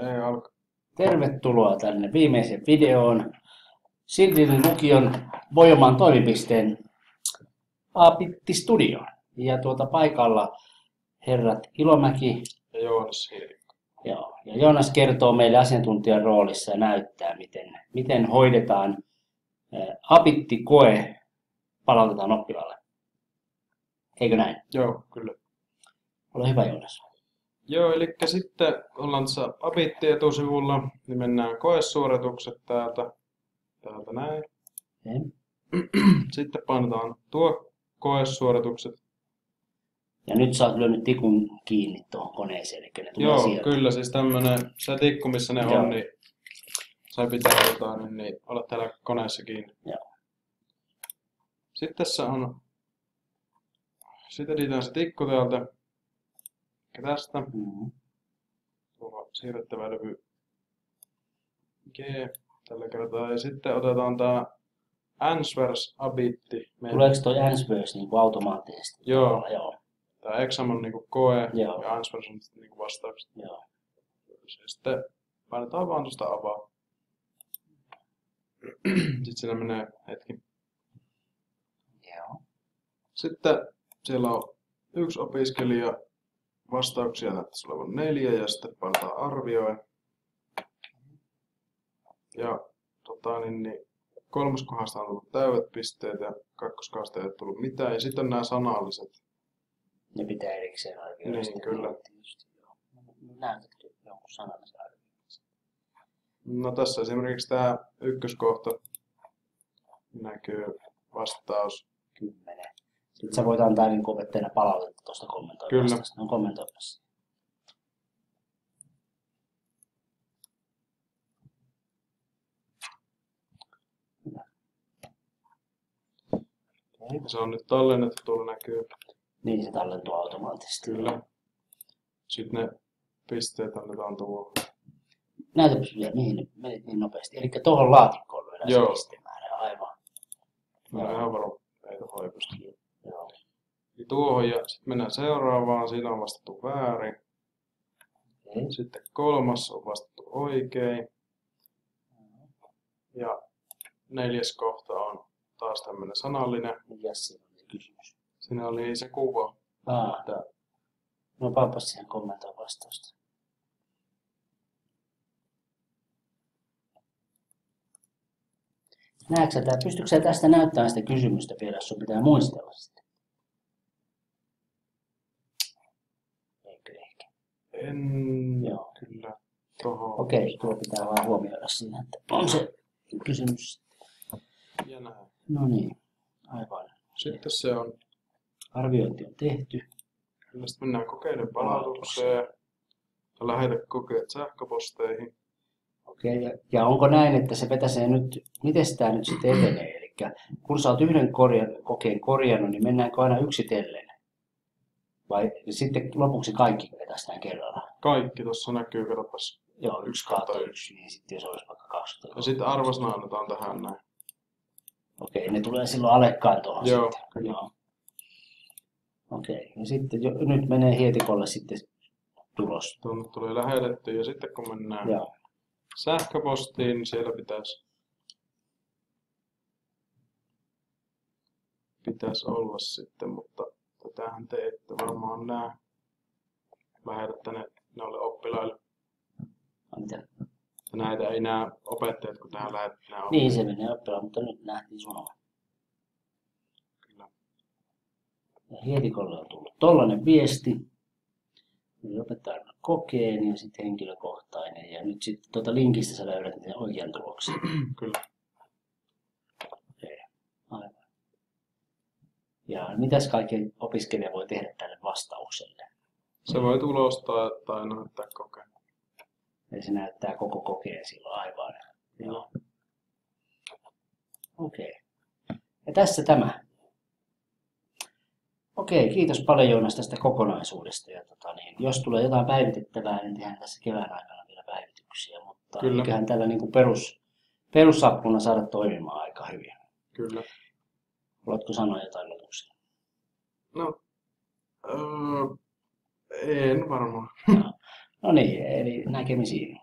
Ei alka. Tervetuloa tänne viimeiseen videoon Sildin lukion Vojomaan toimipisteen A-Pitti Studioon. Ja paikalla herrat Ilomäki Ja Joonas Hirvikko. ja Joonas kertoo meille asiantuntijan roolissa ja näyttää, miten hoidetaan A-Pitti-koe palautetaan oppilaalle. Eikö näin? Joo, kyllä. Ole hyvä, Joonas. Joo, eli sitten ollaan tässä Abitti etusivulla, niin mennään koesuoritukset täältä näin. Sitten painetaan tuo koesuoritukset. Ja nyt sä oot lyönyt tikun kiinni tuohon koneeseen, eli ne tulee Joo, sieltä. kyllä, siis tämmönen, se tikku missä ne Joo. on, niin sai pitää niin olla täällä koneessa kiinni. Joo. Sitten tässä on, sitten editään se tikku täältä, ja tästä, tuohon siirrettävä levy G tällä kertaa, ja sitten otetaan tää Answers Abitti. Tuleeko toi Answers niin automaattisesti? Joo. Joo. Tämä exam on niinku koe Joo. ja answers on sitten niinku vastaukset. Joo. Sitten painetaan vaan tuosta avaa. Sitten siinä menee hetki. Joo. Sitten siellä on yksi opiskelija. Vastauksia näyttäisi olevan 4 ja sitten painetaan arvioi. Ja kolmoskohdasta on tullut täydet pisteet ja kakkoskohdasta ei ole tullut mitään. Ja sitten on nämä sanalliset. Ne pitää erikseen arvioida. Niin, sitten. kyllä. Tietysti, joo. Näytätkö jonkun sanallisen arvioimisen? No tässä esimerkiksi tämä ykköskohta näkyy vastaus. 10. Sitten sä voit antaa niin opettajana palautetta tuosta kommentoimasta. Kyllä. No kommentoimassa. Ja se on nyt tallennettu, tuolla näkyy. Niin se tallentuu automaattisesti. Kyllä. Sitten ne pisteet annetaan tuohon. Näytäpäs vielä, mihin ne menit niin nopeasti. Eli tuohon laatikkoon lyödään se Joo. pistemäärä. Aivan. Mä en ihan varo, ei tuohon ei pysty. Joo. Eli tuohon ja sitten mennään seuraavaan, siinä on vastattu väärin. Okay. Sitten kolmas on vastattu oikein. Ja 4. kohta on taas tämmönen sanallinen. Mikäs siinä oli kysymys? Siinä oli se kuva. Että No papas siihen kommentoi vastausta. Pystytkö sä tästä näyttämään sitä kysymystä vielä, jos sun pitää muistella sitä? Eikö ehkä? en Joo. kyllä tohon. Okei, tuo pitää vaan huomioida siinä, että on se kysymys. Ja näin. No niin, aivan. Sitten se on, Arviointi on tehty. kyllä sitten mennään kokeiden palautukseen. Ja lähetä kokeet sähköposteihin. Okei, ja onko näin, että se vetäsee nyt, miten tämä nyt sitten etenee? Eli kun sä oot yhden kokeen korjannut, niin mennäänkö aina yksitellen? Vai sitten lopuksi kaikki vetästään kerralla? Kaikki tuossa näkyy, katsopas. Joo, 1/1, niin sitten jos olisi vaikka 20. Ja sitten arvosana annetaan tähän näin. Okei, ne tulee silloin alekkaan tuohon Joo, sitten. kyllä. Joo. Okei, ja sitten nyt menee hietikolle sitten tulos. Tuonne tuli lähetetty ja sitten kun mennään Joo. sähköpostiin, niin siellä pitäisi olla sitten, mutta tätähän te ette varmaan näe. Lähetätte ne noille oppilaille. Mitä? Näitä ei näe opettajat, kun tähän lähetetään. Niin se menee oppilaan, mutta nyt nähtiin sunoma. Kyllä. Ja hietikolle on tullut tollainen viesti. Eli opettaja kokeen ja sitten henkilökohtainen. Ja nyt sitten linkistä sä löydät sen oikean tuloksen. Kyllä. Okei, aivan. Ja mitäs kaikkea opiskelija voi tehdä tälle vastaukselle? Se voi tulostaa tai näyttää kokeen. Eli se näyttää koko kokeen silloin aivan. Joo. Okei. Ja tässä tämä. Okei, kiitos paljon Joonas tästä kokonaisuudesta. Ja jos tulee jotain päivitettävää, niin tehdään tässä kevään aikana vielä päivityksiä. Mutta Kyllä. eiköhän tällä niin kuin perussappuna saada toimimaan aika hyvin. Kyllä. Haluatko sanoa jotain lopuksi? No, en varmaan. No niin, eli näkemisiin.